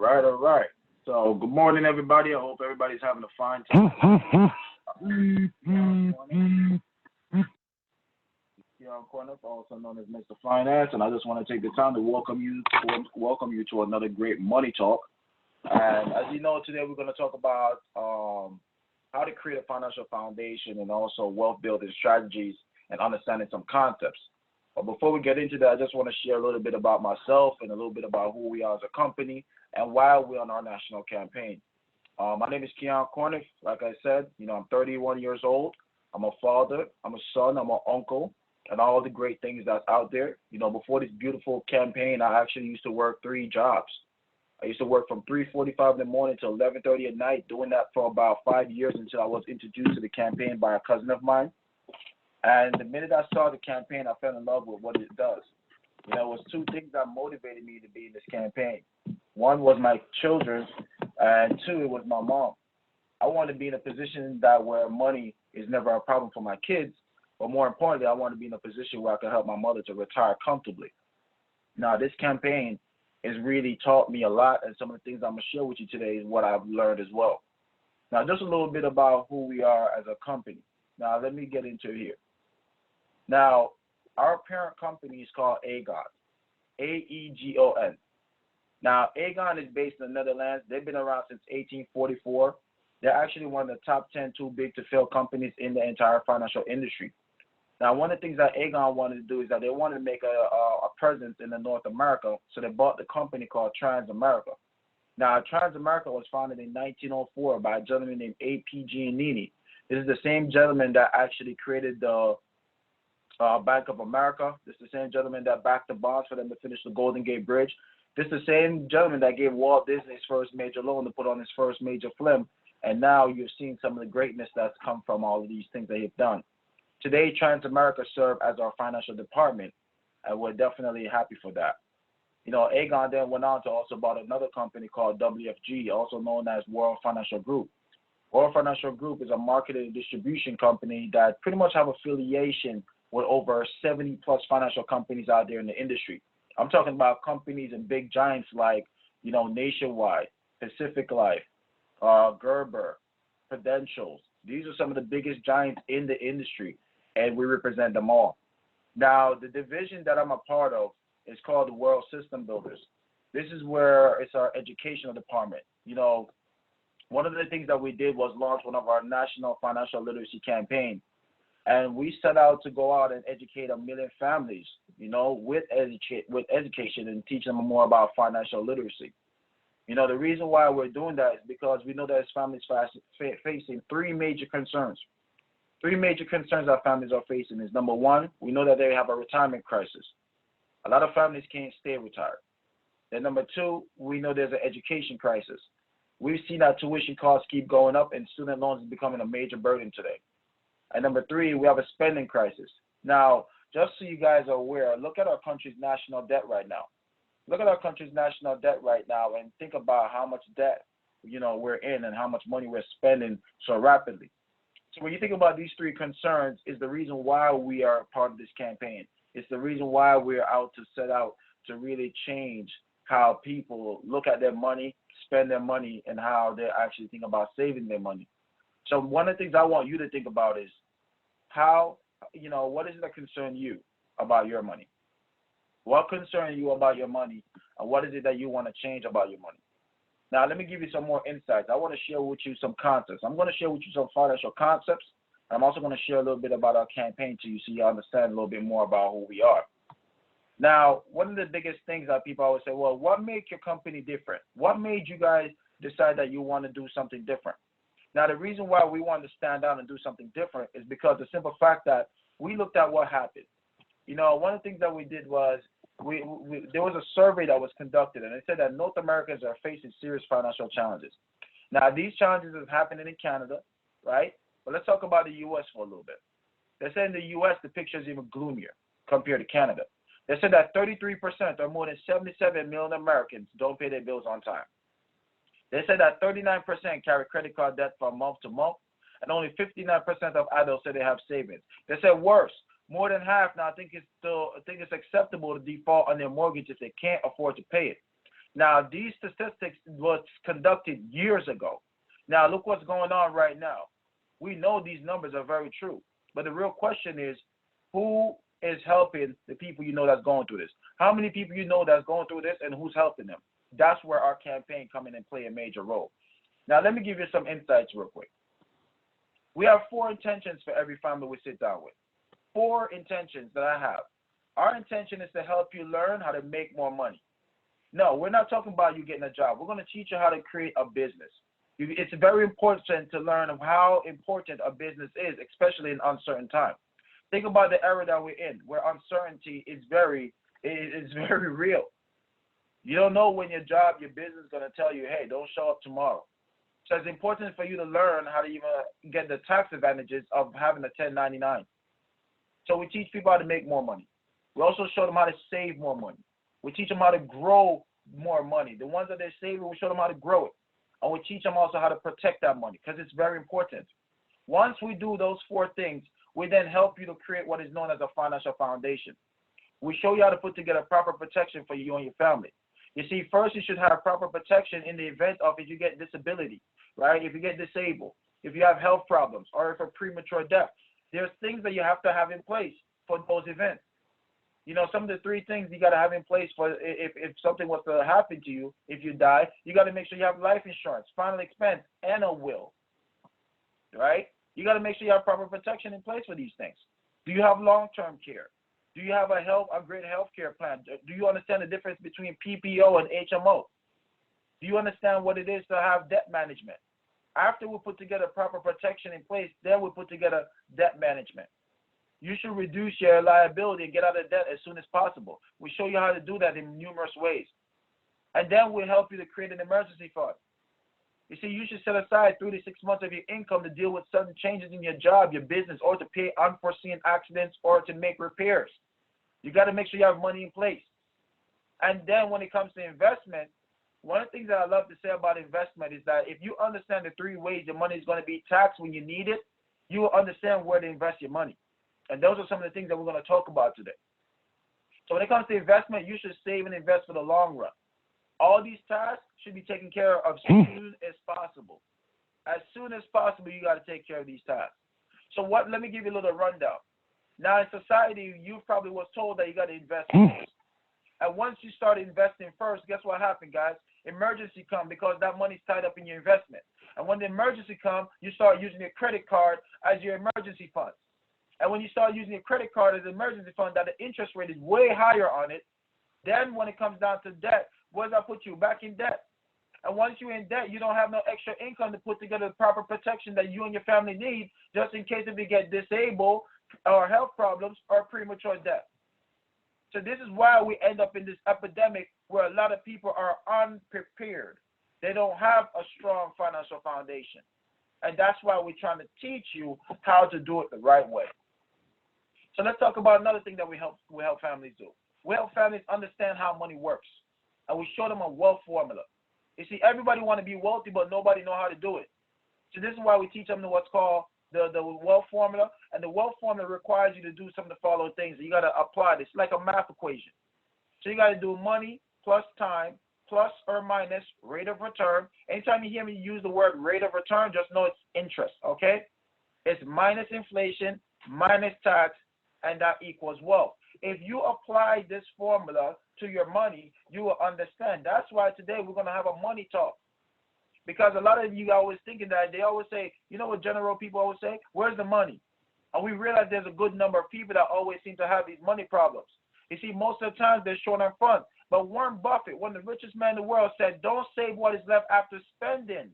All right. So, good morning, everybody. I hope everybody's having a fine time. Keon Corniff, also known as Mr. Finance, and I just want to take the time to welcome you to another great money talk. And as you know, today we're going to talk about how to create a financial foundation and also wealth building strategies and understanding some concepts. But before we get into that, I just want to share a little bit about myself and a little bit about who we are as a company and why we're on our national campaign. My name is Keon Corniff. Like I said, I'm 31 years old. I'm a father, I'm a son, I'm an uncle, and all the great things that's out there. Before this beautiful campaign, I actually used to work 3 jobs. I used to work from 3:45 in the morning to 11:30 at night, doing that for about 5 years until I was introduced to the campaign by a cousin of mine. And the minute I saw the campaign, I fell in love with what it does. It was 2 things that motivated me to be in this campaign. One was my children, and 2, it was my mom. I want to be in a position that where money is never a problem for my kids, but more importantly, I want to be in a position where I can help my mother to retire comfortably. Now, this campaign has really taught me a lot, and some of the things I'm going to share with you today is what I've learned as well. Now, just a little bit about who we are as a company. Now, let me get into it here. Now, our parent company is called Aegon, Aegon. Now, Aegon is based in the Netherlands. They've been around since 1844. They're actually one of the top 10 too big to fail companies in the entire financial industry. Now, one of the things that Aegon wanted to do is that they wanted to make a presence in the North America, so they bought the company called Transamerica. Now, Transamerica was founded in 1904 by a gentleman named A.P. Giannini. This is the same gentleman that actually created the Bank of America. This is the same gentleman that backed the bonds for them to finish the Golden Gate Bridge. This is the same gentleman that gave Walt Disney his first major loan to put on his first major film. And now you're seeing some of the greatness that's come from all of these things that he's done. Today, Transamerica serves as our financial department, and we're definitely happy for that. Aegon then went on to also bought another company called WFG, also known as World Financial Group. World Financial Group is a marketing and distribution company that pretty much have affiliation with over 70 plus financial companies out there in the industry. I'm talking about companies and big giants like, Nationwide, Pacific Life, Gerber, Prudential. These are some of the biggest giants in the industry, and we represent them all. Now, the division that I'm a part of is called the World System Builders. This is where it's our educational department. One of the things that we did was launch one of our national financial literacy campaign. And we set out to go out and educate 1 million families, with education and teach them more about financial literacy. The reason why we're doing that is because we know that families facing 3 major concerns. 3 major concerns that families are facing is, number 1, we know that they have a retirement crisis. A lot of families can't stay retired. Then number 2, we know there's an education crisis. We've seen that tuition costs keep going up and student loans is becoming a major burden today. And number 3, we have a spending crisis. Now, just so you guys are aware, look at our country's national debt right now. Look at our country's national debt right now and think about how much debt, we're in and how much money we're spending so rapidly. So when you think about these 3 concerns is the reason why we are part of this campaign. It's the reason why we're out to set out to really change how people look at their money, spend their money, and how they actually think about saving their money. So one of the things I want you to think about is what is it that concerns you about your money? What concerns you about your money, and what is it that you want to change about your money? Now, let me give you some more insights. I want to share with you some concepts. I'm going to share with you some financial concepts. I'm also going to share a little bit about our campaign to you so you understand a little bit more about who we are. Now, one of the biggest things that people always say, well, what made your company different? What made you guys decide that you want to do something different? Now, the reason why we wanted to stand out and do something different is because the simple fact that we looked at what happened. One of the things that we did was there was a survey that was conducted, and it said that North Americans are facing serious financial challenges. Now, these challenges are happening in Canada, right? But let's talk about the U.S. for a little bit. They said in the U.S. the picture is even gloomier compared to Canada. They said that 33% or more than 77 million Americans don't pay their bills on time. They said that 39% carry credit card debt from month to month, and only 59% of adults say they have savings. They said worse, more than half now think it's acceptable to default on their mortgage if they can't afford to pay it. Now, these statistics was conducted years ago. Now, look what's going on right now. We know these numbers are very true. But the real question is, who is helping the people you know that's going through this? How many people you know that's going through this, and who's helping them? That's where our campaign come in and play a major role. Now, let me give you some insights real quick. We have 4 intentions for every family we sit down with. 4 intentions that I have. Our intention is to help you learn how to make more money. No, we're not talking about you getting a job. We're going to teach you how to create a business. It's very important to learn how important a business is, especially in uncertain times. Think about the era that we're in, where uncertainty is very real. You don't know when your job, your business is going to tell you, hey, don't show up tomorrow. So it's important for you to learn how to even get the tax advantages of having a 1099. So we teach people how to make more money. We also show them how to save more money. We teach them how to grow more money. The ones that they're saving, we show them how to grow it. And we teach them also how to protect that money, because it's very important. Once we do those 4 things, we then help you to create what is known as a financial foundation. We show you how to put together proper protection for you and your family. You see, first you should have proper protection in the event of if you get disability, right? If you get disabled, if you have health problems, or if a premature death. There's things that you have to have in place for those events. You know, some of the 3 things you got to have in place for if something was to happen to you, if you die, you got to make sure you have life insurance, final expense, and a will, right? You got to make sure you have proper protection in place for these things. Do you have long-term care? Do you have a great health care plan? Do you understand the difference between PPO and HMO? Do you understand what it is to have debt management? After we put together proper protection in place, then we put together debt management. You should reduce your liability and get out of debt as soon as possible. We show you how to do that in numerous ways. And then we'll help you to create an emergency fund. You see, you should set aside 3 to 6 months of your income to deal with sudden changes in your job, your business, or to pay unforeseen accidents or to make repairs. You got to make sure you have money in place. And then when it comes to investment, one of the things that I love to say about investment is that if you understand the 3 ways your money is going to be taxed when you need it, you will understand where to invest your money. And those are some of the things that we're going to talk about today. So when it comes to investment, you should save and invest for the long run. All these tasks should be taken care of as soon as possible. As soon as possible, you got to take care of these tasks. So let me give you a little rundown. Now in society, you probably was told that you got to invest first. And once you start investing first, guess what happened, guys? Emergency come because that money's tied up in your investment. And when the emergency comes, you start using your credit card as your emergency fund. And when you start using your credit card as an emergency fund, that the interest rate is way higher on it, then when it comes down to debt, where does that put you? Back in debt. And once you're in debt, you don't have no extra income to put together the proper protection that you and your family need, just in case if you get disabled or health problems or premature death. So this is why we end up in this epidemic where a lot of people are unprepared. They don't have a strong financial foundation. And that's why we're trying to teach you how to do it the right way. So let's talk about another thing that we help families do. We help families understand how money works. And we show them a wealth formula. You see, everybody want to be wealthy, but nobody know how to do it. So this is why we teach them what's called the wealth formula. And the wealth formula requires you to do some of the following things. You got to apply this. It's like a math equation. So you got to do money plus time plus or minus rate of return. Anytime you hear me use the word rate of return, just know it's interest, okay? It's minus inflation, minus tax, and that equals wealth. If you apply this formula to your money, you will understand. That's why today we're going to have a money talk. Because a lot of you are always thinking that, they always say, you know what general people always say? Where's the money? And we realize there's a good number of people that always seem to have these money problems. You see, most of the time they're short on funds. But Warren Buffett, one of the richest men in the world, said, don't save what is left after spending.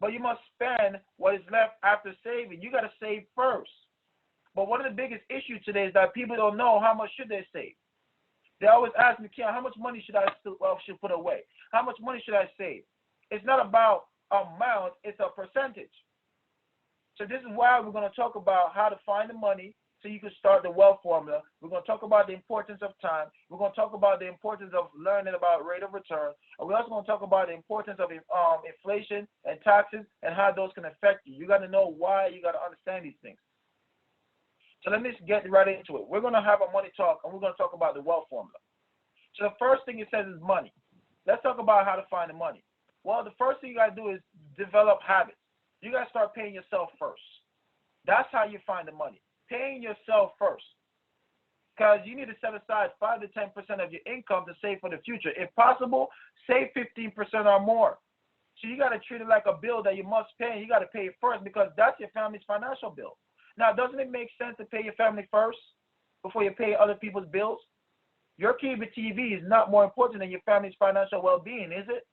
But you must spend what is left after saving. You got to save first. But one of the biggest issues today is that people don't know how much should they save. They always ask me, Keon, how much money should I should put away? How much money should I save? It's not about amount, it's a percentage. So this is why we're going to talk about how to find the money so you can start the wealth formula. We're going to talk about the importance of time. We're going to talk about the importance of learning about rate of return. And we're also going to talk about the importance of inflation and taxes and how those can affect you. You got to know why. You got to understand these things. So let me get right into it. We're going to have a money talk, and we're going to talk about the wealth formula. So the first thing it says is money. Let's talk about how to find the money. Well, the first thing you got to do is develop habits. You got to start paying yourself first. That's how you find the money. Paying yourself first. Because you need to set aside 5 to 10% of your income to save for the future. If possible, save 15% or more. So you got to treat it like a bill that you must pay, and you got to pay it first because that's your family's financial bill. Now, doesn't it make sense to pay your family first before you pay other people's bills? Your cable TV is not more important than your family's financial well-being, is it?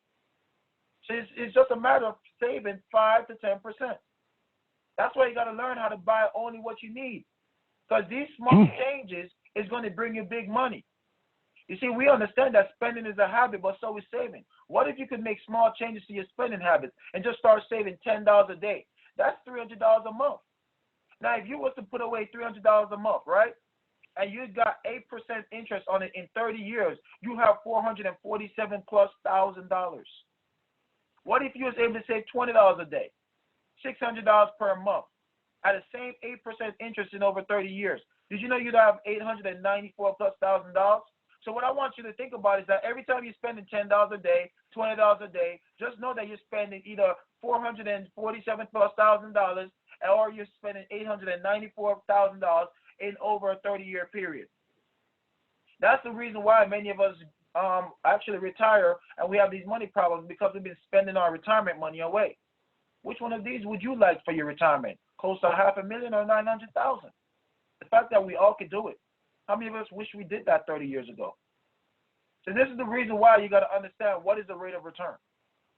So it's just a matter of saving 5 to 10%. That's why you got to learn how to buy only what you need, because these small changes is going to bring you big money. You see, we understand that spending is a habit, but so is saving. What if you could make small changes to your spending habits and just start saving $10 a day? That's $300 a month. Now, if you was to put away $300 a month, right, and you got 8% interest on it in 30 years, you have $447,000+. What if you was able to save $20 a day, $600 per month, at the same 8% interest in over 30 years? Did you know you'd have $894,000+? So what I want you to think about is that every time you're spending $10 a day, $20 a day, just know that you're spending either $447,000+, or you're spending $894,000 in over a 30-year period. That's the reason why many of us actually retire and we have these money problems, because we've been spending our retirement money away. Which one of these would you like for your retirement? Close to $500,000 or $900,000? The fact that we all could do it. How many of us wish we did that 30 years ago? So this is the reason why you got to understand, what is the rate of return?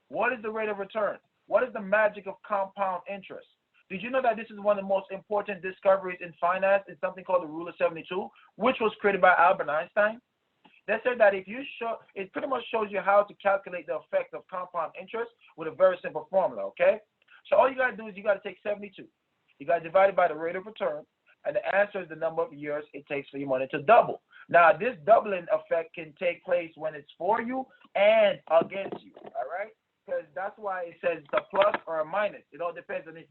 What is the rate of return? What is the magic of compound interest? Did you know that this is one of the most important discoveries in finance? It's something called the Rule of 72, which was created by Albert Einstein. They said that if you show, it pretty much shows you how to calculate the effect of compound interest with a very simple formula, okay? So all you got to do is you got to take 72. You got to divide it by the rate of return, and the answer is the number of years it takes for your money to double. Now, this doubling effect can take place when it's for you and against you, all right? Because that's why it says the plus or a minus. It all depends on if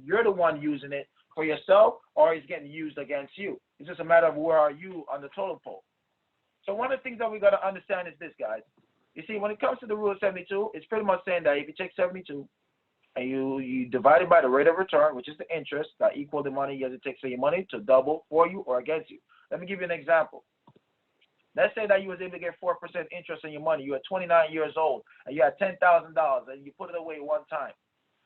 you're the one using it for yourself or it's getting used against you. It's just a matter of where are you on the totem pole. So one of the things that we got to understand is this, guys. You see, when it comes to the Rule of 72, it's pretty much saying that if you take 72 and you divide it by the rate of return, which is the interest, that equal the money it takes for your money to double for you or against you. Let me give you an example. Let's say that you was able to get 4% interest on your money. You're 29 years old, and you had $10,000, and you put it away one time.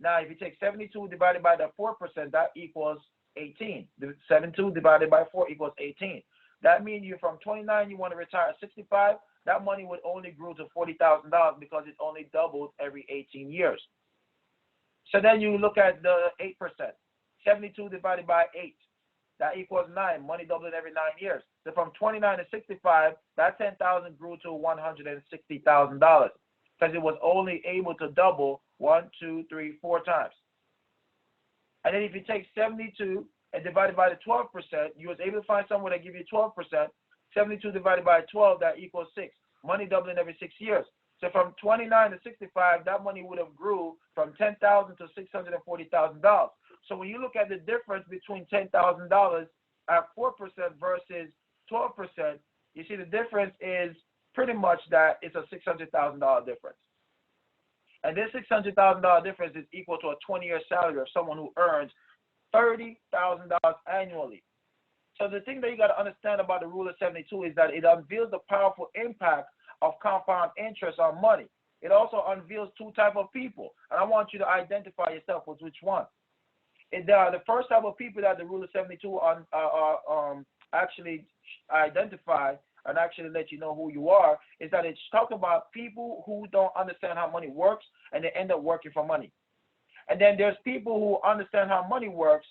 Now, if you take 72 divided by the 4%, that equals 18. 72 divided by 4 equals 18. That means you from 29, you want to retire at 65. That money would only grow to $40,000 because it only doubled every 18 years. So then you look at the 8%. 72 divided by 8. That equals 9. Money doubled every 9 years. So from 29 to 65, that $10,000 grew to $160,000 because it was only able to double 1, 2, 3, 4 times. And then if you take 72 and divide it by the 12%, you was able to find somewhere that give you 12%. 72 divided by 12, that equals 6. Money doubling every 6 years. So from 29 to 65, that money would have grew from $10,000 to $640,000. So when you look at the difference between $10,000 at 4% versus 12%, you see the difference is pretty much that it's a $600,000 difference. And this $600,000 difference is equal to a 20-year salary of someone who earns $30,000 annually. So the thing that you got to understand about the Rule of 72 is that it unveils the powerful impact of compound interest on money. It also unveils two types of people, and I want you to identify yourself with which one. The first type of people that the Rule of 72 actually identify and actually let you know who you are is that it's talking about people who don't understand how money works and they end up working for money. And then there's people who understand how money works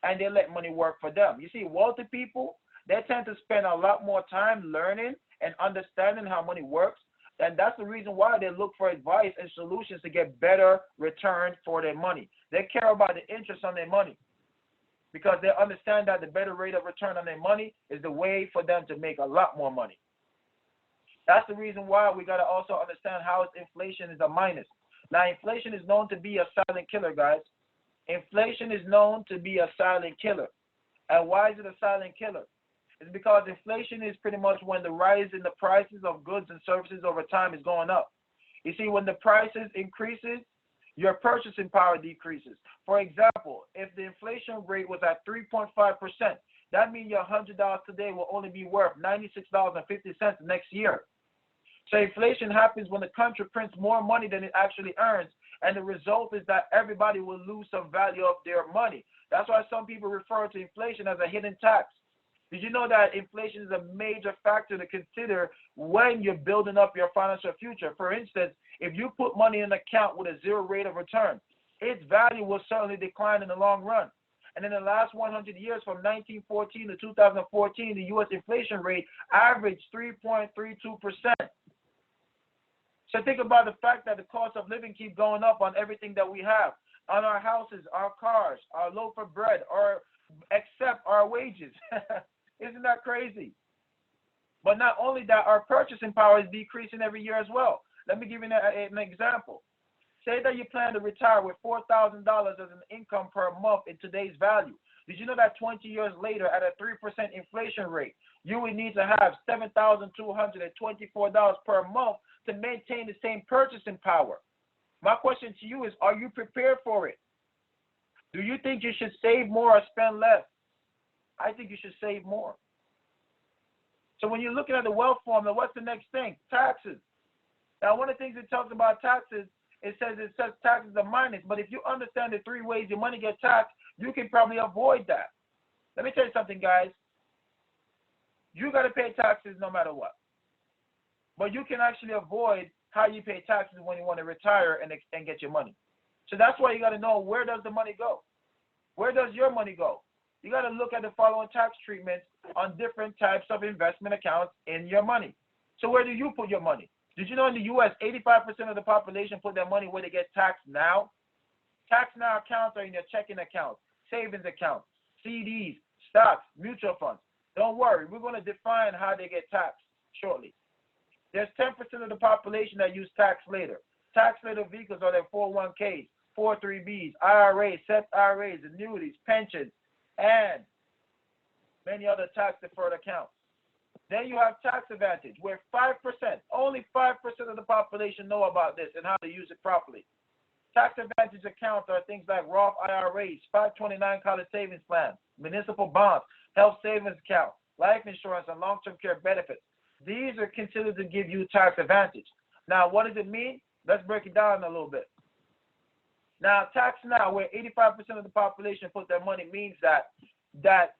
and they let money work for them. You see, wealthy people, they tend to spend a lot more time learning and understanding how money works. And that's the reason why they look for advice and solutions to get better return for their money. They care about the interest on their money because they understand that the better rate of return on their money is the way for them to make a lot more money. That's the reason why we got to also understand how inflation is a minus. Now, inflation is known to be a silent killer, guys. Inflation is known to be a silent killer. And why is it a silent killer? It's because inflation is pretty much when the rise in the prices of goods and services over time is going up. You see, when the prices increases, your purchasing power decreases. For example, if the inflation rate was at 3.5%, that means your $100 today will only be worth $96.50 next year. So inflation happens when the country prints more money than it actually earns, and the result is that everybody will lose some value of their money. That's why some people refer to inflation as a hidden tax. Did you know that inflation is a major factor to consider when you're building up your financial future? For instance, if you put money in an account with a zero rate of return, its value will certainly decline in the long run. And in the last 100 years, from 1914 to 2014, the U.S. inflation rate averaged 3.32%. So think about the fact that the cost of living keep going up on everything that we have, on our houses, our cars, our loaf of bread, or except our wages. Isn't that crazy? But not only that, our purchasing power is decreasing every year as well. Let me give you an example. Say that you plan to retire with $4,000 as an income per month in today's value. Did you know that 20 years later, at a 3% inflation rate, you would need to have $7,224 per month to maintain the same purchasing power? My question to you is, are you prepared for it? Do you think you should save more or spend less? I think you should save more. So when you're looking at the wealth formula, what's the next thing? Taxes. Now, one of the things it talks about taxes, it says taxes are minus. But if you understand the three ways your money gets taxed, you can probably avoid that. Let me tell you something, guys. You got to pay taxes no matter what. But you can actually avoid how you pay taxes when you want to retire and get your money. So that's why you got to know, where does the money go? Where does your money go? You got to look at the following tax treatments on different types of investment accounts in your money. So where do you put your money? Did you know in the U.S., 85% of the population put their money where they get taxed now? Tax now accounts are in your checking accounts, savings accounts, CDs, stocks, mutual funds. Don't worry, we're going to define how they get taxed shortly. There's 10% of the population that use tax later. Tax later vehicles are their 401ks, 403bs, IRAs, SEP IRAs, annuities, pensions, and many other tax deferred accounts. Then you have tax advantage, where 5%, only 5% of the population know about this and how to use it properly. Tax advantage accounts are things like Roth IRAs, 529 college savings plans, municipal bonds, health savings accounts, life insurance, and long-term care benefits. These are considered to give you tax advantage. Now, what does it mean? Let's break it down a little bit. Now, tax now, where 85% of the population put their money, means that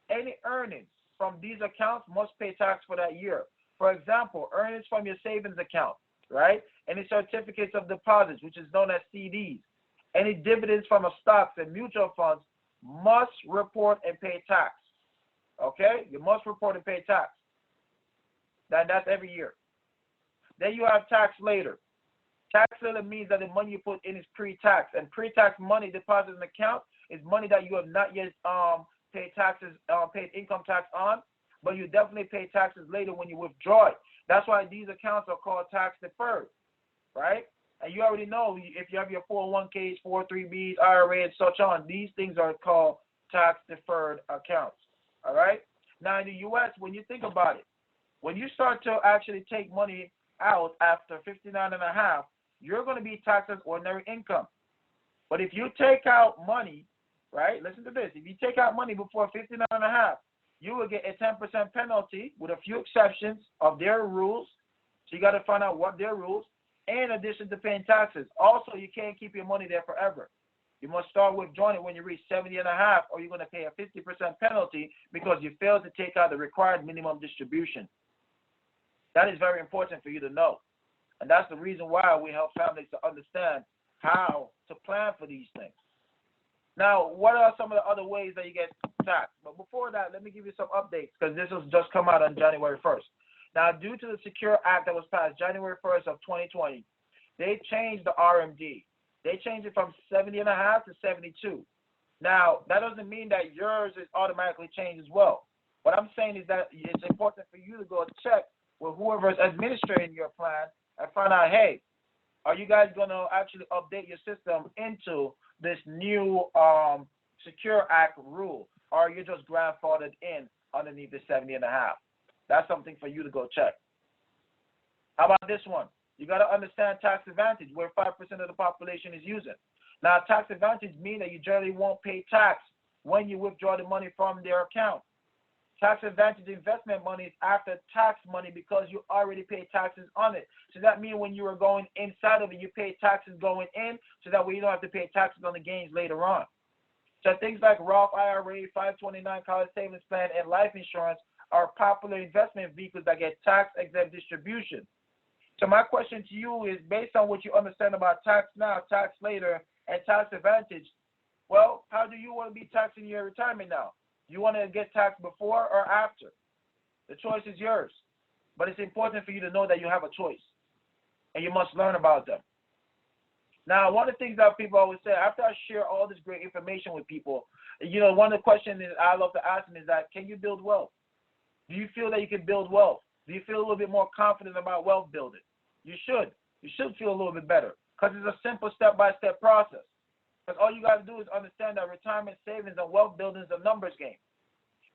any earnings from these accounts must pay tax for that year. For example, earnings from your savings account, right? Any certificates of deposits, which is known as CDs. Any dividends from a stocks and mutual funds must report and pay tax. Okay? You must report and pay tax. That's every year. Then you have tax later. Tax later means that the money you put in is pre-tax, and pre-tax money deposited in an account is money that you have not yet paid income tax on, but you definitely pay taxes later when you withdraw it. That's why these accounts are called tax deferred, right? And you already know, if you have your 401ks, 403bs, IRA, and such on, these things are called tax deferred accounts. All right. Now in the U.S., when you think about it, when you start to actually take money out after 59 and a half, you're going to be taxed as ordinary income. But if you take out money, right, listen to this, if you take out money before 59 and a half, you will get a 10% penalty with a few exceptions of their rules. So you got to find out what their rules, in addition to paying taxes. Also, you can't keep your money there forever. You must start withdrawing it when you reach 70 and a half, or you're going to pay a 50% penalty because you failed to take out the required minimum distribution. That is very important for you to know. And that's the reason why we help families to understand how to plan for these things. Now, what are some of the other ways that you get taxed? But before that, let me give you some updates, because this has just come out on January 1st. Now, due to the Secure Act that was passed January 1st of 2020, they changed the RMD. They changed it from 70 and a half to 72. Now, that doesn't mean that yours is automatically changed as well. What I'm saying is that it's important for you to go check with whoever is administrating your plan and find out, hey, are you guys going to actually update your system into this new Secure Act rule, or are you just grandfathered in underneath the 70.5. That's something for you to go check. How about this one? You got to understand tax advantage, where 5% of the population is using. Now, tax advantage means that you generally won't pay tax when you withdraw the money from their account. Tax advantage investment money is after tax money because you already pay taxes on it. So that means when you are going inside of it, you pay taxes going in, so that way you don't have to pay taxes on the gains later on. So things like Roth IRA, 529 college savings plan, and life insurance are popular investment vehicles that get tax-exempt distribution. So my question to you is, based on what you understand about tax now, tax later, and tax advantage, well, how do you want to be taxed in your retirement now? You want to get taxed before or after? The choice is yours. But it's important for you to know that you have a choice, and you must learn about them. Now, one of the things that people always say, after I share all this great information with people, one of the questions I love to ask them is that, can you build wealth? Do you feel that you can build wealth? Do you feel a little bit more confident about wealth building? You should. You should feel a little bit better, because it's a simple step-by-step process. Because all you got to do is understand that retirement savings and wealth building is a numbers game.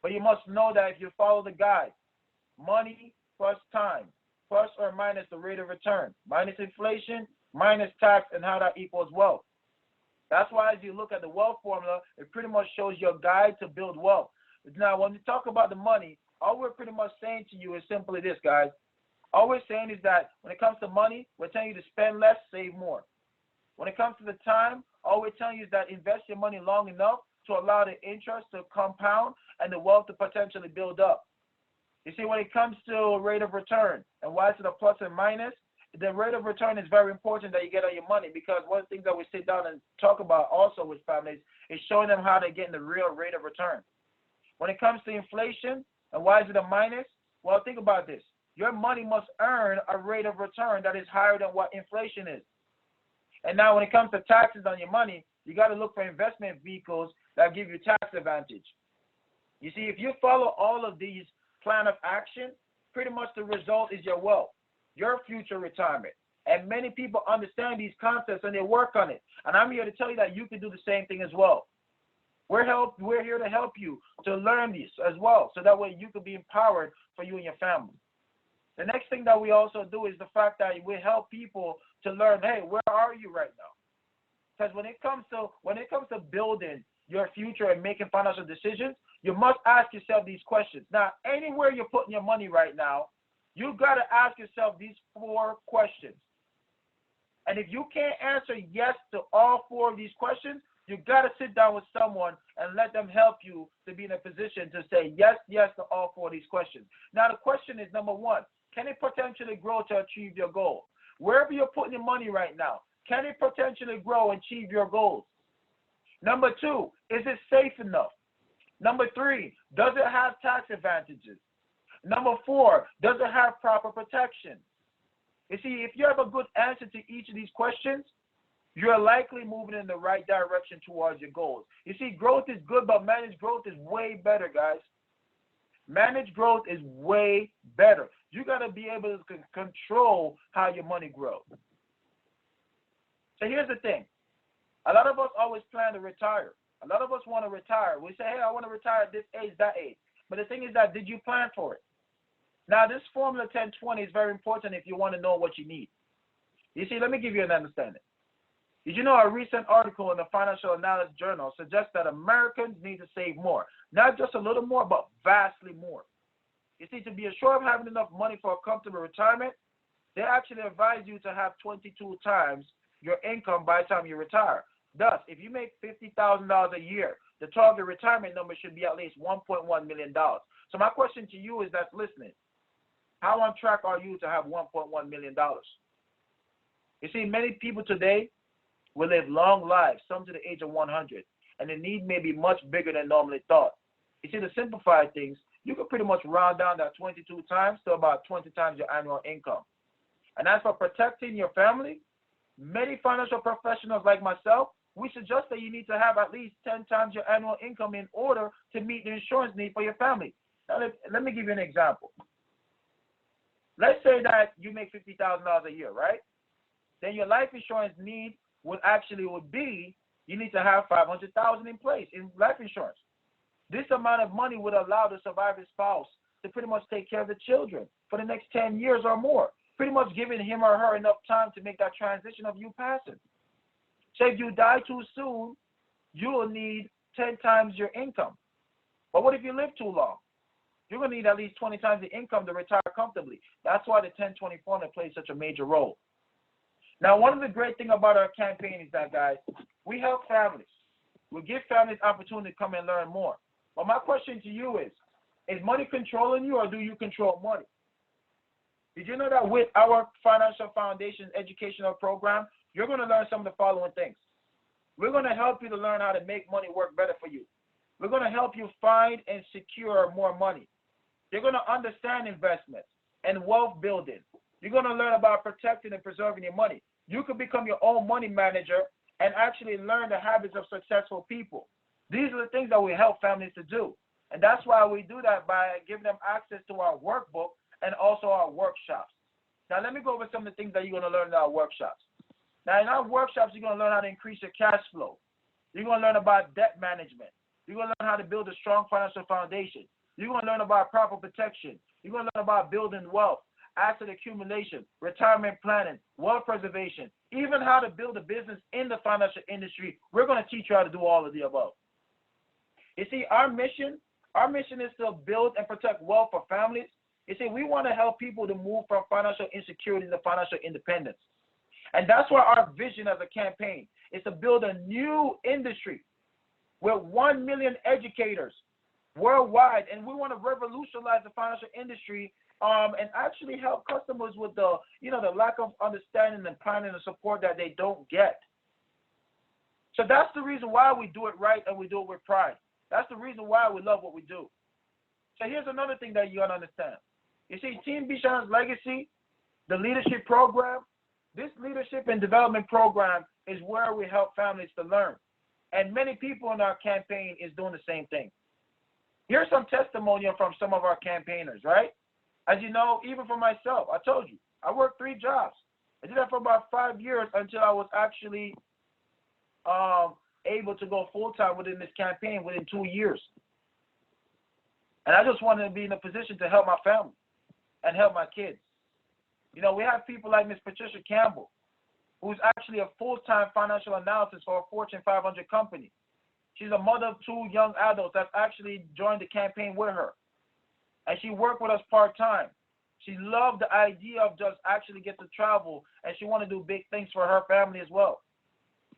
But you must know that if you follow the guide, money plus time, plus or minus the rate of return, minus inflation, minus tax, and how that equals wealth. That's why as you look at the wealth formula, it pretty much shows your guide to build wealth. Now, when you talk about the money, all we're pretty much saying to you is simply this, guys. All we're saying is that when it comes to money, we're telling you to spend less, save more. When it comes to the time, all we're telling you is that invest your money long enough to allow the interest to compound and the wealth to potentially build up. You see, when it comes to rate of return and why is it a plus and minus, the rate of return is very important that you get on your money, because one of the things that we sit down and talk about also with families is showing them how they're getting the real rate of return. When it comes to inflation and why is it a minus, well, think about this. Your money must earn a rate of return that is higher than what inflation is. And now when it comes to taxes on your money, you got to look for investment vehicles that give you tax advantage. You see, if you follow all of these plan of action, pretty much the result is your wealth, your future retirement. And many people understand these concepts and they work on it. And I'm here to tell you that you can do the same thing as well. We're here to help you to learn this as well, so that way you can be empowered for you and your family. The next thing that we also do is the fact that we help people to learn, hey, where are you right now? Because when it comes to building your future and making financial decisions, you must ask yourself these questions. Now, anywhere you're putting your money right now, you got to ask yourself these 4 questions. And if you can't answer yes to all 4 of these questions, you got to sit down with someone and let them help you to be in a position to say yes to all 4 of these questions. Now, the question is, number 1, can it potentially grow to achieve your goal? Wherever you're putting your money right now, can it potentially grow and achieve your goals? Number 2, is it safe enough? Number 3, does it have tax advantages? Number 4, does it have proper protection? You see, if you have a good answer to each of these questions, you're likely moving in the right direction towards your goals. You see, growth is good, but managed growth is way better, guys. Managed growth is way better. You got to be able to control how your money grows. So here's the thing. A lot of us always plan to retire. A lot of us want to retire. We say, hey, I want to retire at this age, that age. But the thing is that, did you plan for it? Now, this formula 10-20 is very important if you want to know what you need. You see, let me give you an understanding. Did you know a recent article in the Financial Analyst Journal suggests that Americans need to save more? Not just a little more, but vastly more. You see, to be assured of having enough money for a comfortable retirement, they actually advise you to have 22 times your income by the time you retire. Thus, if you make $50,000 a year, the target retirement number should be at least $1.1 million. So my question to you is that's listening. How on track are you to have $1.1 million? You see, many people today will live long lives, some to the age of 100, and the need may be much bigger than normally thought. You see, to simplify things, you can pretty much round down that 22 times to about 20 times your annual income. And as for protecting your family, many financial professionals like myself, we suggest that you need to have at least 10 times your annual income in order to meet the insurance need for your family. Now, let me give you an example. Let's say that you make $50,000 a year, right? Then your life insurance need would be you need to have $500,000 in place in life insurance. This amount of money would allow the surviving spouse to pretty much take care of the children for the next 10 years or more, pretty much giving him or her enough time to make that transition of you passing. So if you die too soon, you will need 10 times your income. But what if you live too long? You're going to need at least 20 times the income to retire comfortably. That's why the 10-20 formula plays such a major role. Now, one of the great things about our campaign is that, guys, we help families. We give families opportunity to come and learn more. But my question to you is money controlling you or do you control money? Did you know that with our Financial Foundation educational program, you're going to learn some of the following things? We're going to help you to learn how to make money work better for you. We're going to help you find and secure more money. You're going to understand investments and wealth building. You're going to learn about protecting and preserving your money. You could become your own money manager and actually learn the habits of successful people. These are the things that we help families to do. And that's why we do that by giving them access to our workbook and also our workshops. Now, let me go over some of the things that you're going to learn in our workshops. Now, in our workshops, you're going to learn how to increase your cash flow. You're going to learn about debt management. You're going to learn how to build a strong financial foundation. You're going to learn about proper protection. You're going to learn about building wealth, asset accumulation, retirement planning, wealth preservation, even how to build a business in the financial industry. We're going to teach you how to do all of the above. You see, our mission is to build and protect wealth for families. You see, we want to help people to move from financial insecurity to financial independence. And that's why our vision as a campaign is to build a new industry with 1 million educators worldwide. And we want to revolutionize the financial industry and actually help customers with the lack of understanding and planning and support that they don't get. So that's the reason why we do it right and we do it with pride. That's the reason why we love what we do. So here's another thing that you got to understand. You see, Team Bishan's legacy, the leadership program, this leadership and development program is where we help families to learn. And many people in our campaign is doing the same thing. Here's some testimonial from some of our campaigners, right? As you know, even for myself, I told you, I worked 3 jobs. I did that for about 5 years until I was actually able to go full-time within this campaign within 2 years. And I just wanted to be in a position to help my family and help my kids. You know, we have people like Miss Patricia Campbell, who's actually a full-time financial analyst for a Fortune 500 company. She's a mother of 2 young adults that actually joined the campaign with her. And she worked with us part-time. She loved the idea of just actually get to travel, and she wanted to do big things for her family as well.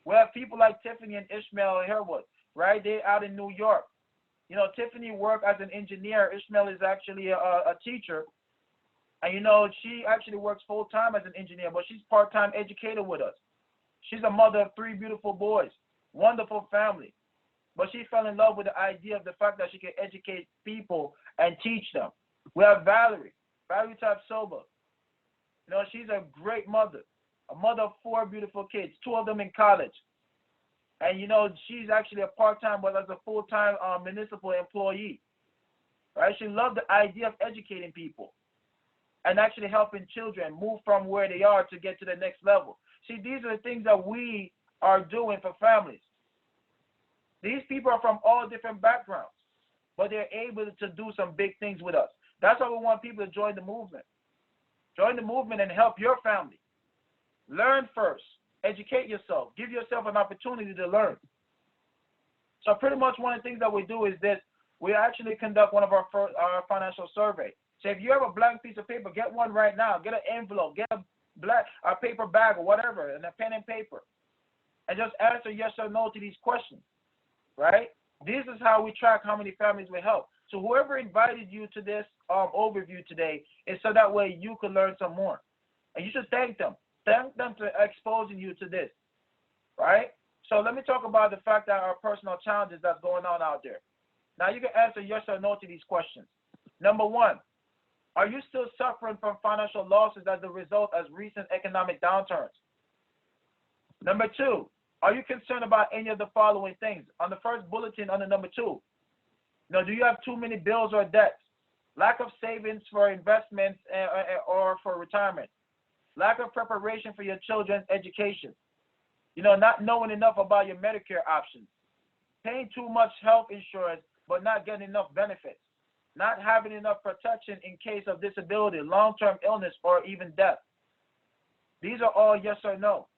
We have people like Tiffany and Ishmael Harewood, right? They're out in New York. You know, Tiffany worked as an engineer. Ishmael is actually a teacher. And, you know, she actually works full-time as an engineer, but she's part-time educator with us. She's a mother of 3 beautiful boys, wonderful family. But she fell in love with the idea of the fact that she can educate people and teach them. We have Valerie Tapsoba. You know, she's a great mother, a mother of 4 beautiful kids, 2 of them in college. And, you know, she's actually a part-time, but as a full-time municipal employee. Right? She loved the idea of educating people and actually helping children move from where they are to get to the next level. See, these are the things that we are doing for families. These people are from all different backgrounds, but they're able to do some big things with us. That's why we want people to join the movement. Join the movement and help your family. Learn first. Educate yourself. Give yourself an opportunity to learn. So pretty much one of the things that we do is this. We actually conduct one of our financial surveys. So if you have a blank piece of paper, get one right now. Get an envelope. Get a paper bag or whatever, and a pen and paper. And just answer yes or no to these questions. Right? This is how we track how many families we help. So whoever invited you to this overview today is so that way you can learn some more. And you should thank them. Thank them for exposing you to this. Right? So let me talk about the fact that our personal challenges that's going on out there. Now you can answer yes or no to these questions. Number 1, are you still suffering from financial losses as a result of recent economic downturns? Number 2, are you concerned about any of the following things? On the first bulletin under number 2, do you have too many bills or debts? Lack of savings for investments or for retirement? Lack of preparation for your children's education? Not knowing enough about your Medicare options? Paying too much health insurance but not getting enough benefits, not having enough protection in case of disability, long-term illness, or even death. These are all yes or no.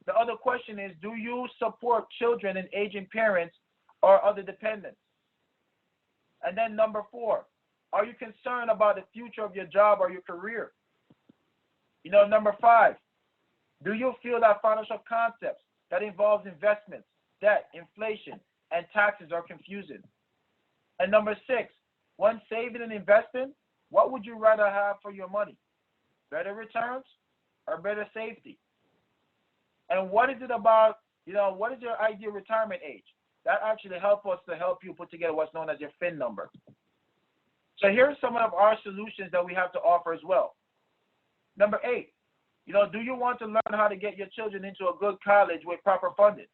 The other question is, do you support children and aging parents or other dependents? And then number 4, are you concerned about the future of your job or your career? Number 5, do you feel that financial concepts that involves investments, debt, inflation, and taxes are confusing? And number 6, when saving and investing, what would you rather have for your money? Better returns or better safety? And what is it about, what is your ideal retirement age? That actually helps us to help you put together what's known as your FIN number. So here's some of our solutions that we have to offer as well. Number 8, do you want to learn how to get your children into a good college with proper funding?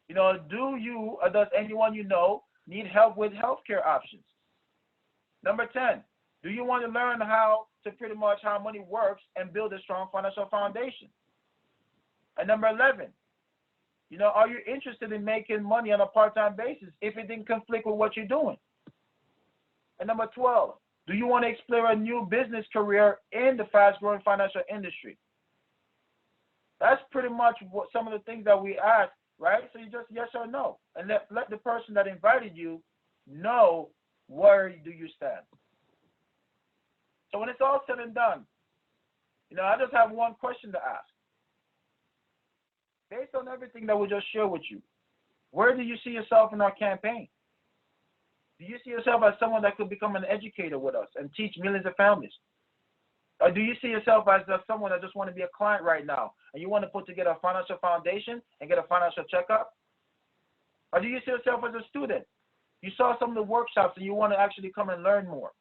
Do you or does anyone you know need help with healthcare options? Number 10, do you want to learn how money works and build a strong financial foundation? And number 11, are you interested in making money on a part-time basis if it didn't conflict with what you're doing? And number 12, do you want to explore a new business career in the fast-growing financial industry? That's pretty much what some of the things that we ask, right? So you just yes or no, and let the person that invited you know where do you stand. So when it's all said and done, I just have one question to ask. Based on everything that we just shared with you, where do you see yourself in our campaign? Do you see yourself as someone that could become an educator with us and teach millions of families? Or do you see yourself as someone that just want to be a client right now and you want to put together a financial foundation and get a financial checkup? Or do you see yourself as a student? You saw some of the workshops and you want to actually come and learn more?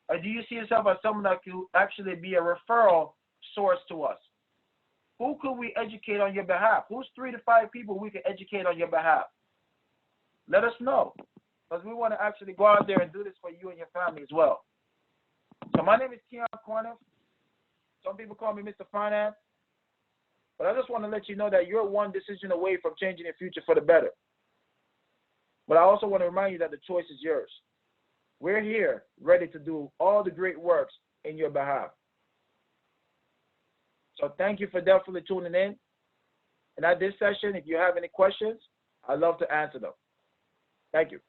Or do you see yourself as someone that could actually be a referral source to us? Who could we educate on your behalf? Who's 3 to 5 people we can educate on your behalf? Let us know, because we want to actually go out there and do this for you and your family as well. So my name is Keon Corniff. Some people call me Mr. Finance. But I just want to let you know that you're one decision away from changing your future for the better. But I also want to remind you that the choice is yours. We're here ready to do all the great works in your behalf. So thank you for definitely tuning in. And at this session, if you have any questions, I'd love to answer them. Thank you.